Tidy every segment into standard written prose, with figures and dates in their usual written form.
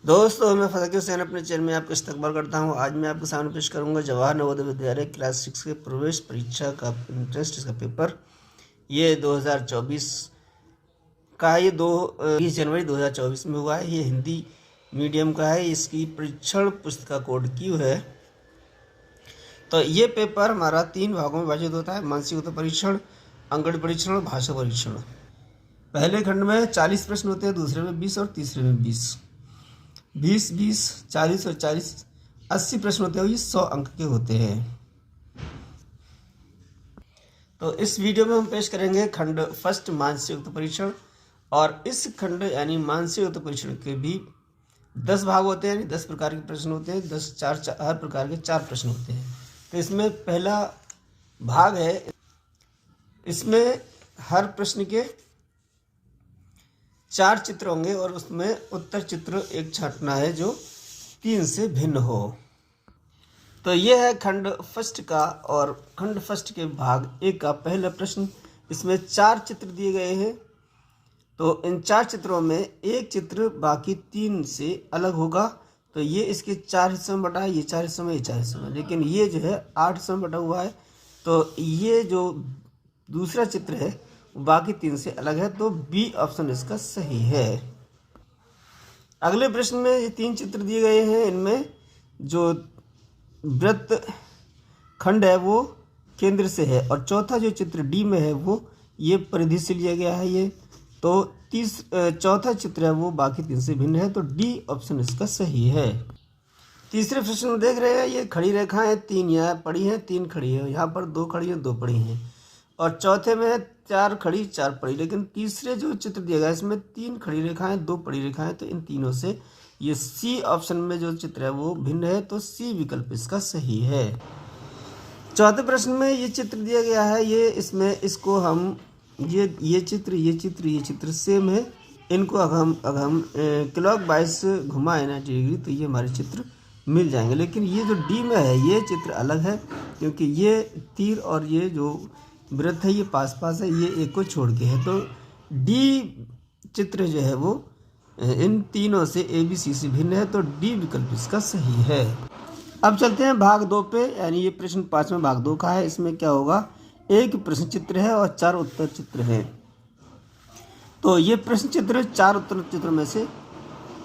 दोस्तों मैं फजल हुसैन अपने चैनल में आपका इस्तकबाल करता हूं। आज मैं आपके सामने पेश करूंगा जवाहर नवोदय विद्यालय क्लास 6 के प्रवेश परीक्षा का इंटरेस्ट इसका पेपर। ये 2024 का है। ये 20 जनवरी 2024 में हुआ है। ये हिंदी मीडियम का है। इसकी परीक्षण पुस्तिका कोड क्यू है। तो ये पेपर हमारा 3 भागों में विभाजित होता है: मानसिक उत्तर परीक्षण, अंकगणित परीक्षण और भाषा परीक्षण। पहले खंड में 40 प्रश्न होते हैं, दूसरे में 20 और तीसरे में 20। 20, 40 और 40 80 प्रश्न होते हैं। ये 100 अंक के होते हैं। तो इस वीडियो में हम पेश करेंगे खंड फर्स्ट मानसिक उत्तर परीक्षण। और इस खंड यानी मानसिक उत्तर परीक्षण के भी 10 भाग होते हैं, यानी 10 प्रकार के प्रश्न होते हैं। 10 हर प्रकार के 4 प्रश्न होते हैं। तो इसमें पहला भाग है, इसमें हर प्रश्न के 4 चित्र होंगे और उसमें उत्तर चित्र एक छांटना है जो 3 से भिन्न हो। तो ये है खंड फर्स्ट का। और खंड फर्स्ट के भाग 1 का पहला प्रश्न। इसमें 4 चित्र दिए गए हैं। तो इन 4 चित्रों में एक चित्र बाकी 3 से अलग होगा। तो ये इसके 4 हिस्सों में बटा है, ये 4 हिस्सों में, ये 4 हिस्सों में, लेकिन ये जो है 8 हिस्सों में बटा हुआ है। तो ये जो दूसरा चित्र है बाकी 3 से अलग है। तो बी ऑप्शन इसका सही है। अगले प्रश्न में ये 3 चित्र दिए गए हैं। इनमें जो वृत्त खंड है वो केंद्र से है, और चौथा जो चित्र डी में है वो ये परिधि से लिया गया है। ये तो चौथा चित्र है वो बाकी 3 से भिन्न है। तो डी ऑप्शन इसका सही है। तीसरे प्रश्न में देख रहे हैं, ये खड़ी रेखाएं 3 यहाँ पड़ी हैं, 3 खड़ी है, यहाँ पर 2 खड़ी हैं, 2 पड़ी हैं। और चौथे में है 4 खड़ी 4 पड़ी। लेकिन तीसरे जो चित्र दिया गया है इसमें 3 खड़ी रेखाएं 2 पड़ी रेखाएं। तो इन तीनों से ये सी ऑप्शन में जो चित्र है वो भिन्न है। तो सी विकल्प इसका सही है। चौथे प्रश्न में ये चित्र दिया गया है, ये इसमें इसको हम ये चित्र सेम है। इनको अगर हम क्लॉक वाइज घुमाएं 90 डिग्री तो ये हमारे चित्र मिल जाएंगे। लेकिन ये जो डी में है ये चित्र अलग है, क्योंकि ये तीर और ये जो वृत्त है ये पास पास है, ये एक को छोड़ के है। तो डी चित्र जो है वो इन तीनों से ए बी सी से भिन्न है। तो डी विकल्प इसका सही है। अब चलते हैं भाग 2 पे, यानी ये प्रश्न 5वां भाग 2 का है। इसमें क्या होगा, एक प्रश्न चित्र है और 4 उत्तर चित्र हैं। तो ये प्रश्न चित्र 4 उत्तर चित्रों में से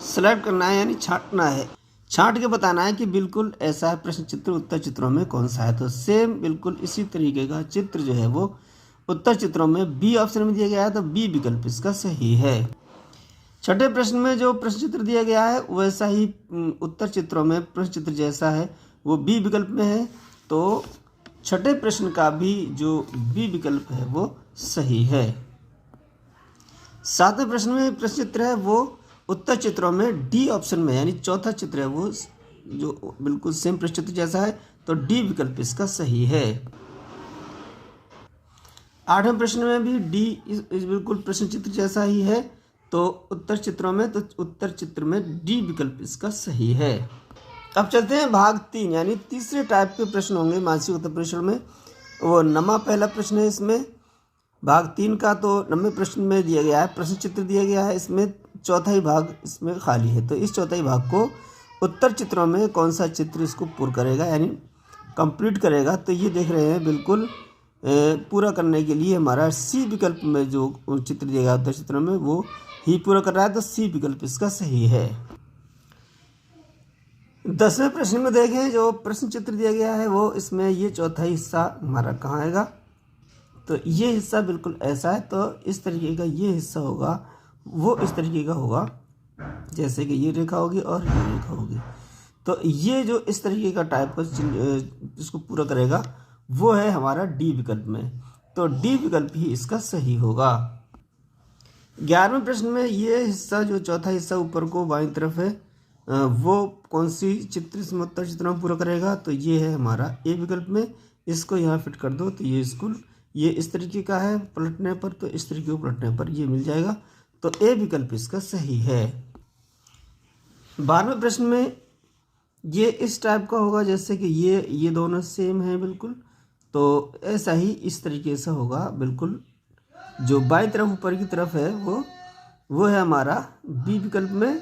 सेलेक्ट करना है, यानी छांटना है। छांट के बताना है कि बिल्कुल ऐसा है प्रश्न चित्र उत्तर चित्रों में कौन सा है। तो सेम बिल्कुल इसी तरीके का चित्र जो है वो उत्तर चित्रों में बी ऑप्शन में दिया गया है। तो बी विकल्प इसका सही है। छठे प्रश्न में जो प्रश्न चित्र दिया गया है वैसा ही उत्तर चित्रों में प्रश्न चित्र जैसा है वो बी विकल्प में है। तो छठे प्रश्न का भी जो बी विकल्प है वो सही है। 7वें प्रश्न में प्रश्न चित्र है वो उत्तर चित्रों में डी ऑप्शन में, यानी चौथा चित्र है वो जो बिल्कुल सेम प्रश्न चित्र जैसा है। तो डी विकल्प इसका सही है। 8वें प्रश्न में भी डी इस बिल्कुल प्रश्न चित्र जैसा ही है। तो उत्तर चित्रों में, तो उत्तर चित्र में डी विकल्प इसका सही है। अब चलते हैं भाग 3, यानी तीसरे टाइप के प्रश्न होंगे मानसिक उत्तर परीक्षण में। वो 9वां पहला प्रश्न है इसमें भाग 3 का। तो 9वें प्रश्न में दिया गया है प्रश्न चित्र दिया गया है, इसमें चौथाई भाग इसमें खाली है। तो इस चौथाई भाग को उत्तर चित्रों में कौन सा चित्र इसको पूर्ण करेगा, यानी कंप्लीट करेगा। तो ये देख रहे हैं बिल्कुल पूरा करने के लिए हमारा सी विकल्प में जो चित्र दिया गया उत्तर चित्रों में वो ही पूरा कर रहा है। तो सी विकल्प इसका सही है। 10वें प्रश्न में देखें, जो प्रश्न चित्र दिया गया है वो इसमें ये चौथाई हिस्सा हमारा कहाँ आएगा। तो ये हिस्सा बिल्कुल ऐसा है। तो इस तरीके का ये हिस्सा होगा वो इस तरीके का होगा, जैसे कि ये रेखा होगी और ये रेखा होगी। तो ये जो इस तरीके का टाइप का इसको पूरा करेगा वो है हमारा डी विकल्प में। तो डी विकल्प ही इसका सही होगा। 11वें प्रश्न में ये हिस्सा जो चौथा हिस्सा ऊपर को बाईं तरफ है वो कौन सी चित्र इसमें उत्तर चित्रों में पूरा करेगा। तो ये है हमारा ए विकल्प में। इसको यहाँ फिट कर दो तो ये इस तरीके का है पलटने पर, तो इस तरीके को पलटने पर ये मिल जाएगा। तो ए विकल्प इसका सही है। 12वें प्रश्न में ये इस टाइप का होगा, जैसे कि ये दोनों सेम है बिल्कुल। तो ऐसा ही इस तरीके से होगा बिल्कुल। जो बाईं तरफ ऊपर की तरफ है वो है हमारा बी विकल्प में।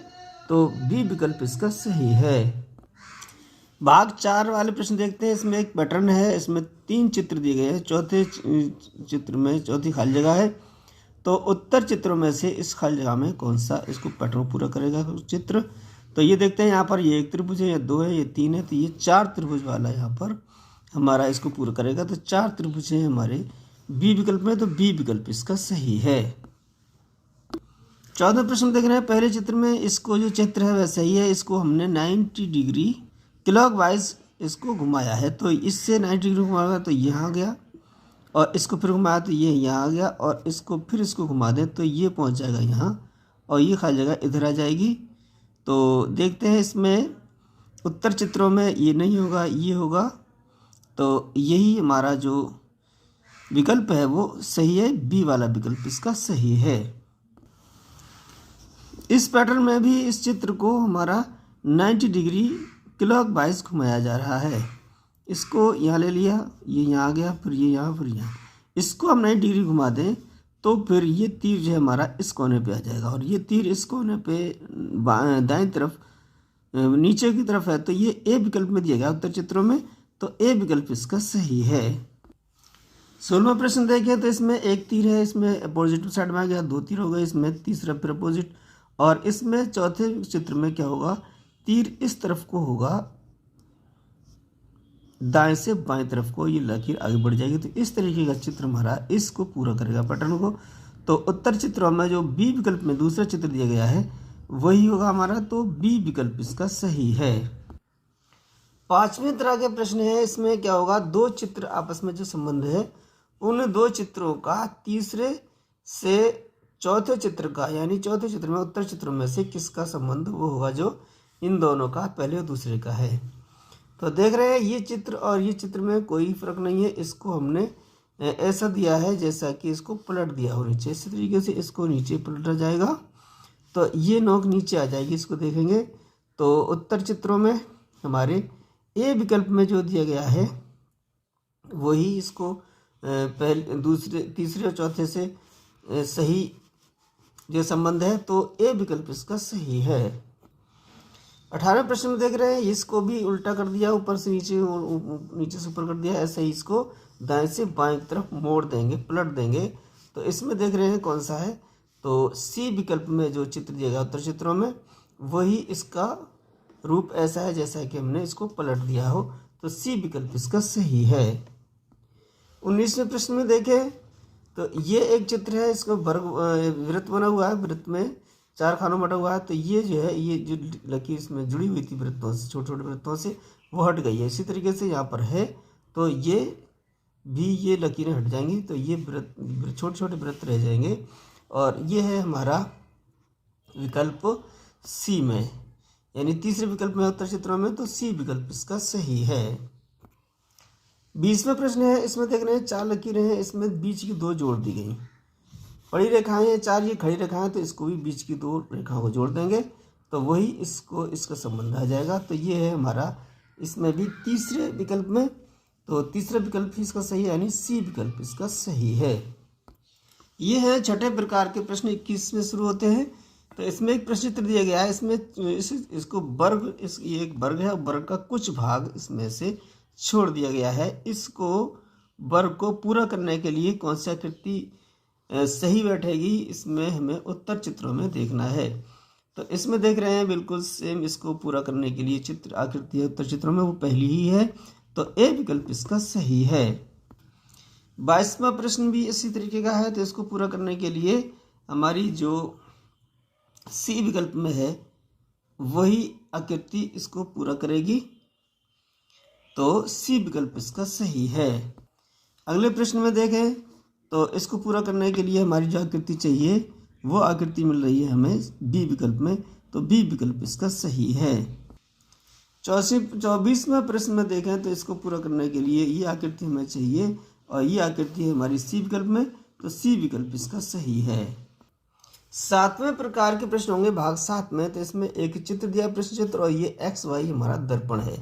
तो बी विकल्प इसका सही है। भाग 4 वाले प्रश्न देखते हैं। इसमें एक पैटर्न है, इसमें 3 चित्र दिए गए हैं। चौथे चित्र में चौथी खाली जगह है, तो उत्तर चित्रों में से इस खाली जगह में कौन सा इसको पैटर्न पूरा करेगा चित्र। तो ये देखते हैं, यहाँ पर ये 1 त्रिभुज है, ये 2 है, ये 3 है, तो ये 4 त्रिभुज वाला यहाँ पर हमारा इसको पूरा करेगा। तो 4 त्रिभुज हैं हमारे बी विकल्प में, तो बी विकल्प इसका सही है। 14वां प्रश्न देख रहे हैं। पहले चित्र में इसको जो चित्र है वह सही है, इसको हमने 90 डिग्री क्लॉकवाइज इसको घुमाया है, तो इससे 90 डिग्री घुमाया तो यहाँ गया, और इसको फिर घुमाया तो ये यहाँ आ गया, और इसको फिर इसको घुमा दें तो ये पहुँच जाएगा यहाँ, और ये खाली जगह इधर आ जाएगी। तो देखते हैं इसमें उत्तर चित्रों में ये नहीं होगा, ये होगा, तो यही हमारा जो विकल्प है वो सही है, बी वाला विकल्प इसका सही है। इस पैटर्न में भी इस चित्र को हमारा 90 डिग्री क्लॉकवाइज घुमाया जा रहा है। इसको यहाँ ले लिया, ये यहाँ आ गया, फिर ये यहाँ, फिर यहाँ, इसको हम 90 डिग्री घुमा दें तो फिर ये तीर जो है हमारा इस कोने पे आ जाएगा, और ये तीर इस कोने पे दाएं तरफ नीचे की तरफ है, तो ये ए विकल्प में दिया गया उत्तर चित्रों में, तो ए विकल्प इसका सही है। 16वां प्रश्न देखें, तो इसमें एक तीर है, इसमें अपोजिट साइड में आ गया, 2 तीर हो गए, इसमें तीसरा फिर अपोजिट, और इसमें चौथे चित्र में क्या होगा, तीर इस तरफ को होगा, दाएं से बाएं तरफ को ये लकीर आगे बढ़ जाएगी। तो इस तरीके का चित्र हमारा इसको पूरा करेगा पैटर्न को। तो उत्तर चित्रों में जो बी विकल्प में दूसरा चित्र दिया गया है वही होगा हमारा, तो बी विकल्प इसका सही है। 5वें तरह के प्रश्न है। इसमें क्या होगा, 2 चित्र आपस में जो संबंध है उन 2 चित्रों का तीसरे से चौथे चित्र का, यानी चौथे चित्र में उत्तर चित्रों में से किसका संबंध वो होगा जो इन दोनों का पहले और दूसरे का है। तो देख रहे हैं ये चित्र और ये चित्र में कोई फर्क नहीं है, इसको हमने ऐसा दिया है जैसा कि इसको पलट दिया हो नीचे, इसी तरीके से इसको नीचे पलटा जाएगा, तो ये नोक नीचे आ जाएगी। इसको देखेंगे तो उत्तर चित्रों में हमारे ए विकल्प में जो दिया गया है वही इसको पहले दूसरे तीसरे और चौथे से सही जो संबंध है, तो ए विकल्प इसका सही है। 18वें प्रश्न में देख रहे हैं, इसको भी उल्टा कर दिया, ऊपर से नीचे और नीचे से ऊपर कर दिया, ऐसे ही इसको दाएं से बाएं तरफ मोड़ देंगे, पलट देंगे। तो इसमें देख रहे हैं कौन सा है, तो सी विकल्प में जो चित्र दिया गया उत्तर चित्रों में वही इसका रूप ऐसा है जैसा कि हमने इसको पलट दिया हो, तो सी विकल्प इसका सही है। 19वें प्रश्न में देखें तो ये एक चित्र है, इसको वृत्त बना हुआ है, वृत्त में 4 खानों बटा हुआ है, तो ये जो है ये जो लकीर इसमें जुड़ी हुई थी वृत्तों से, छोटे छोटे वृत्तों से, वो हट गई है। इसी तरीके से यहाँ पर है, तो ये भी ये लकीरें हट जाएंगी, तो ये वृत्त छोटे छोटे वृत्त रह जाएंगे, और ये है हमारा विकल्प सी में, यानी तीसरे विकल्प में उत्तर चित्रों में, तो सी विकल्प इसका सही है। 20वां प्रश्न है। इसमें देख रहे हैं 4 लकीरें हैं, इसमें बीच की 2 जोड़ दी गई, बड़ी रेखाएं हैं 4, ये खड़ी रेखाएं, तो इसको भी बीच की 2 रेखाओं को जोड़ देंगे, तो वही इसको इसका संबंध आ जाएगा। तो ये है हमारा इसमें भी तीसरे विकल्प में, तो तीसरा विकल्प ही इसका सही है, यानी सी विकल्प इसका सही है। ये है छठे प्रकार के प्रश्न, 21 में शुरू होते हैं। तो इसमें एक प्रश्न चित्र दिया गया है, इसमें इसको वर्ग, ये एक वर्ग है, वर्ग का कुछ भाग इसमें से छोड़ दिया गया है। इसको वर्ग को पूरा करने के लिए कौन सी आकृति सही बैठेगी, इसमें हमें उत्तर चित्रों में देखना है। तो इसमें देख रहे हैं बिल्कुल सेम, इसको पूरा करने के लिए चित्र आकृति है उत्तर चित्रों में, वो पहली ही है, तो ए विकल्प इसका सही है। 22वां प्रश्न भी इसी तरीके का है, तो इसको पूरा करने के लिए हमारी जो सी विकल्प में है वही आकृति इसको पूरा करेगी, तो सी विकल्प इसका सही है। अगले प्रश्न में देखें तो इसको पूरा करने के लिए हमारी जो आकृति चाहिए वो आकृति मिल रही है हमें बी विकल्प में, तो बी विकल्प इसका सही है। 24वें प्रश्न में देखें तो इसको पूरा करने के लिए ये आकृति हमें चाहिए, और ये आकृति है हमारी सी विकल्प में, तो सी विकल्प इसका सही है। 7वें प्रकार के प्रश्न होंगे भाग 7 में। तो इसमें एक चित्र दिया, प्रश्न चित्र, और ये एक्स वाई हमारा दर्पण है।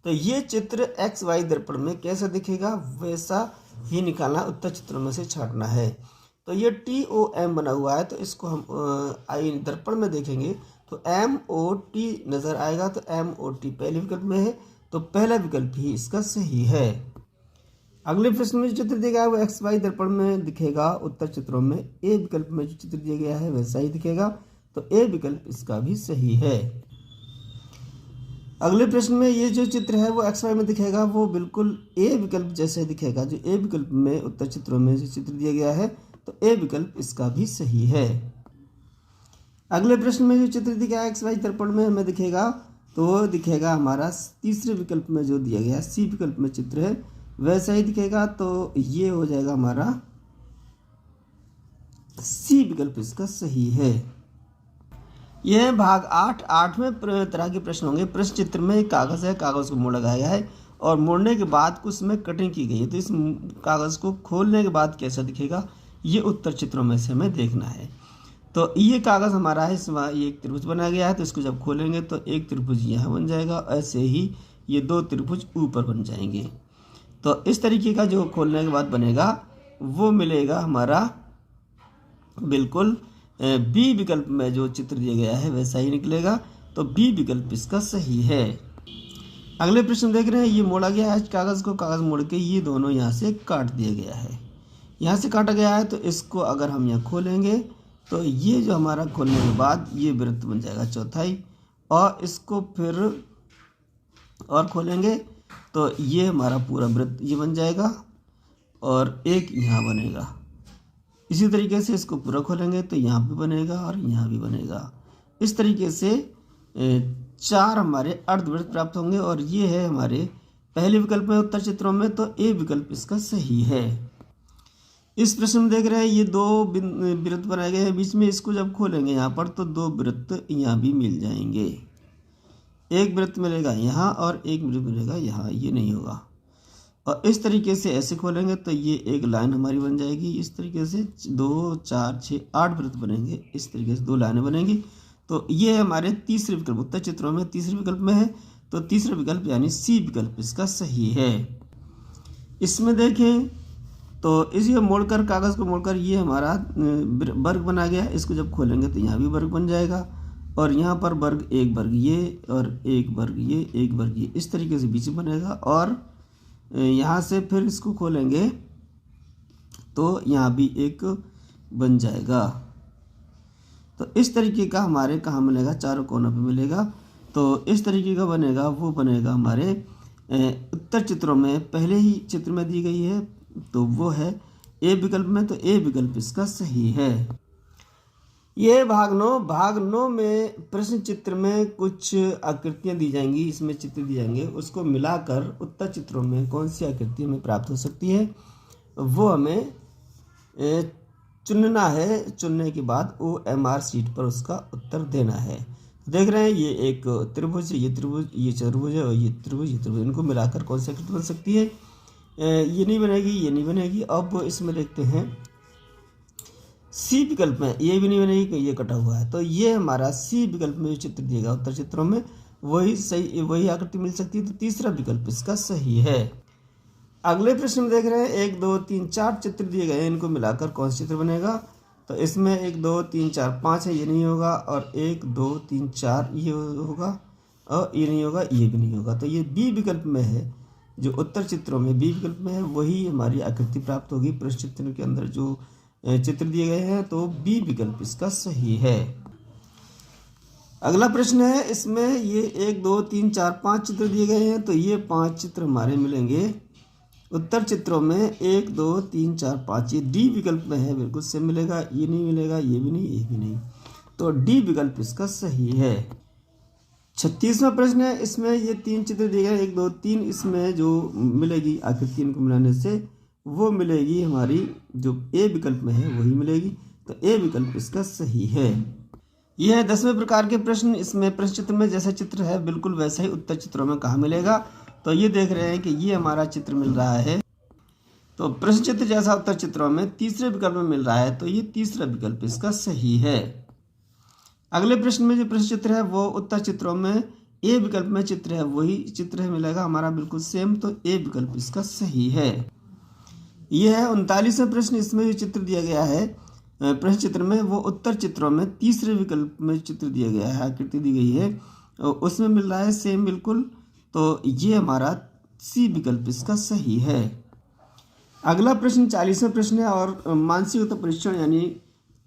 तो ये चित्र एक्स वाई दर्पण में कैसा दिखेगा वैसा ही निकालना, उत्तर चित्रों में से छांटना है। तो ये TOM बना हुआ है, तो इसको हम आई दर्पण में देखेंगे तो MOT नज़र आएगा, तो MOT पहले विकल्प में है, तो पहला विकल्प ही इसका सही है। अगले प्रश्न में जो चित्र दिया गया है वो XY दर्पण में दिखेगा उत्तर चित्रों में। ए विकल्प में जो चित्र दिया गया है वैसा ही दिखेगा, तो ए विकल्प इसका भी सही है। अगले प्रश्न में ये जो चित्र है वो XY में दिखेगा, वो बिल्कुल ए विकल्प जैसे दिखेगा। जो ए विकल्प में उत्तर चित्रों में जो चित्र दिया गया है, तो ए विकल्प इसका भी सही है। अगले प्रश्न में जो चित्र दिया गया है XY दर्पण में हमें दिखेगा, तो वो दिखेगा हमारा तीसरे विकल्प में जो दिया गया है सी विकल्प में चित्र है वैसा ही दिखेगा, तो ये हो जाएगा हमारा सी विकल्प इसका सही है। यह भाग 8वें तरह के प्रश्न होंगे। प्रश्न चित्र में एक कागज़ है, कागज़ को मोड़ा गया है और मोड़ने के बाद कुछ में कटिंग की गई है। तो इस कागज़ को खोलने के बाद कैसा दिखेगा, ये उत्तर चित्रों में से हमें देखना है। तो ये कागज़ हमारा है, इसमें ये एक त्रिभुज बना गया है, तो इसको जब खोलेंगे तो एक त्रिभुज यहाँ बन जाएगा, ऐसे ही ये दो त्रिभुज ऊपर बन जाएंगे। तो इस तरीके का जो खोलने के बाद बनेगा वो मिलेगा हमारा बिल्कुल बी विकल्प में जो चित्र दिया गया है वैसा ही निकलेगा, तो बी विकल्प इसका सही है। अगले प्रश्न देख रहे हैं, ये मोड़ा गया है कागज़ को, कागज़ मोड़ के ये दोनों यहाँ से काट दिया गया है। यहाँ से काटा गया है, तो इसको अगर हम यहाँ खोलेंगे तो ये जो हमारा खोलने के बाद ये वृत्त बन जाएगा चौथाई, और इसको फिर और खोलेंगे तो ये हमारा पूरा वृत्त ये बन जाएगा और एक यहाँ बनेगा। इसी तरीके से इसको पूरा खोलेंगे तो यहाँ भी बनेगा और यहाँ भी बनेगा। इस तरीके से 4 हमारे अर्धवृत्त प्राप्त होंगे, और ये है हमारे पहले विकल्प में उत्तर चित्रों में, तो ए विकल्प इसका सही है। इस प्रश्न में देख रहे हैं ये 2 वृत्त बनाए गए हैं बीच में, इसको जब खोलेंगे यहाँ पर तो 2 वृत्त यहाँ भी मिल जाएंगे। एक वृत्त मिलेगा यहाँ और एक वृत्त मिलेगा यहाँ, ये नहीं होगा। और इस तरीके से ऐसे खोलेंगे तो ये एक लाइन हमारी बन जाएगी। इस तरीके से 2, 4, 6, 8 वृत्त बनेंगे, इस तरीके से 2 लाइनें बनेंगी। तो ये हमारे तीसरे विकल्प उत्तर चित्रों में तीसरे विकल्प में है, तो तीसरा विकल्प यानी सी विकल्प इसका सही है। इसमें देखें तो इसी मोड़कर कागज़ को मोड़कर ये हमारा वर्ग बना गया है, इसको जब खोलेंगे तो यहाँ भी वर्ग बन जाएगा, और यहाँ पर वर्ग, एक वर्ग ये और एक वर्ग ये, एक वर्ग ये, इस तरीके से बीच में बनेगा। और यहाँ से फिर इसको खोलेंगे तो यहाँ भी एक बन जाएगा। तो इस तरीके का हमारे कहाँ मिलेगा, चारों कोनों पे मिलेगा। तो इस तरीके का बनेगा, वो बनेगा हमारे उत्तर चित्रों में पहले ही चित्र में दी गई है, तो वो है ए विकल्प में, तो ए विकल्प इसका सही है। ये भाग 9 में प्रश्न चित्र में कुछ आकृतियां दी जाएंगी, इसमें चित्र दिए जाएंगे, उसको मिलाकर उत्तर चित्रों में कौन सी आकृति हमें प्राप्त हो सकती है वो हमें चुनना है। चुनने के बाद OMR शीट पर उसका उत्तर देना है। देख रहे हैं ये एक त्रिभुज, ये त्रिभुज, ये चतुर्भुज है, और ये त्रिभुज, ये त्रिभुज, इनको मिलाकर कौन सी आकृति बन सकती है। ये नहीं बनेगी, ये नहीं बनेगी। अब इसमें देखते हैं सी विकल्प में, ये भी नहीं बनेगी कि ये कटा हुआ है, तो ये हमारा सी विकल्प में जो चित्र दिएगा उत्तर चित्रों में वही सही, वही आकृति मिल सकती है, तो तीसरा विकल्प इसका सही है। अगले प्रश्न में देख रहे हैं 1, 2, 3, 4 चित्र दिए गए हैं, इनको मिलाकर कौन सा चित्र बनेगा। तो इसमें 1, 2, 3, 4, 5 है, ये नहीं होगा, और 1, 2, 3, 4 ये होगा, और ये नहीं होगा, ये भी नहीं होगा। तो ये बी विकल्प में है, जो उत्तर चित्रों में बी विकल्प में है वही हमारी आकृति प्राप्त होगी। प्रश्न चित्र के अंदर जो चित्र दिए गए हैं, तो बी विकल्प इसका सही है। अगला प्रश्न है, इसमें ये 1, 2, 3, 4, 5 चित्र दिए गए हैं, तो ये 5 चित्र हमारे मिलेंगे उत्तर चित्रों में 1, 2, 3, 4, 5। ये डी विकल्प में है, बिल्कुल सेम मिलेगा, ये नहीं मिलेगा, ये भी नहीं, ये भी नहीं, तो डी विकल्प इसका सही है। 36वां प्रश्न है, इसमें ये 3 चित्र दिए गए 1, 2, 3, इसमें जो मिलेगी आकृति इनको मिलाने से वो मिलेगी हमारी जो ए विकल्प में है वही मिलेगी, तो ए विकल्प इसका सही है। यह है 10वें प्रकार के प्रश्न। इसमें प्रश्न चित्र में जैसा चित्र है बिल्कुल वैसा ही उत्तर चित्रों में कहाँ मिलेगा। तो ये देख रहे हैं कि ये हमारा चित्र मिल रहा है, तो प्रश्न चित्र जैसा उत्तर चित्रों में तीसरे विकल्प में मिल रहा है, तो ये तीसरा विकल्प इसका सही है। अगले प्रश्न में जो प्रश्न चित्र है वो उत्तर चित्रों में ए विकल्प में चित्र है, वही चित्र है मिलेगा हमारा बिल्कुल सेम, तो ए विकल्प इसका सही है। यह है 39वां प्रश्न। इसमें जो चित्र दिया गया है प्रश्न चित्र में वो उत्तर चित्रों में तीसरे विकल्प में चित्र दिया गया है, आकृति दी गई है, उसमें मिल रहा है सेम बिल्कुल। तो ये हमारा सी विकल्प इसका सही है। अगला प्रश्न 40वां प्रश्न है और मानसिक उत्तर परीक्षण यानी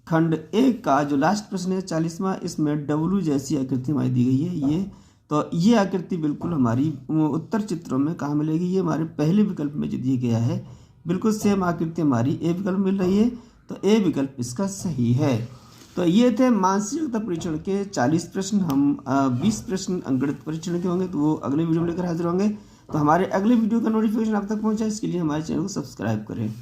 खंड 1 का जो लास्ट प्रश्न है 40वां, इसमें डब्लू जैसी आकृति हमारी दी गई है ये। तो ये आकृति बिल्कुल हमारी उत्तर चित्रों में कहाँ मिलेगी, ये हमारे पहले विकल्प में जो दिया गया है बिल्कुल सेम आकृति हमारी ए विकल्प मिल रही है। तो ए विकल्प इसका सही है। तो ये थे मानसिक उत्तर परीक्षण के 40 प्रश्न। हम 20 प्रश्न अंकगणित परीक्षण के होंगे, तो वो अगले वीडियो में लेकर हाजिर होंगे। तो हमारे अगले वीडियो का नोटिफिकेशन आप तक पहुंचा, इसके लिए हमारे चैनल को सब्सक्राइब करें।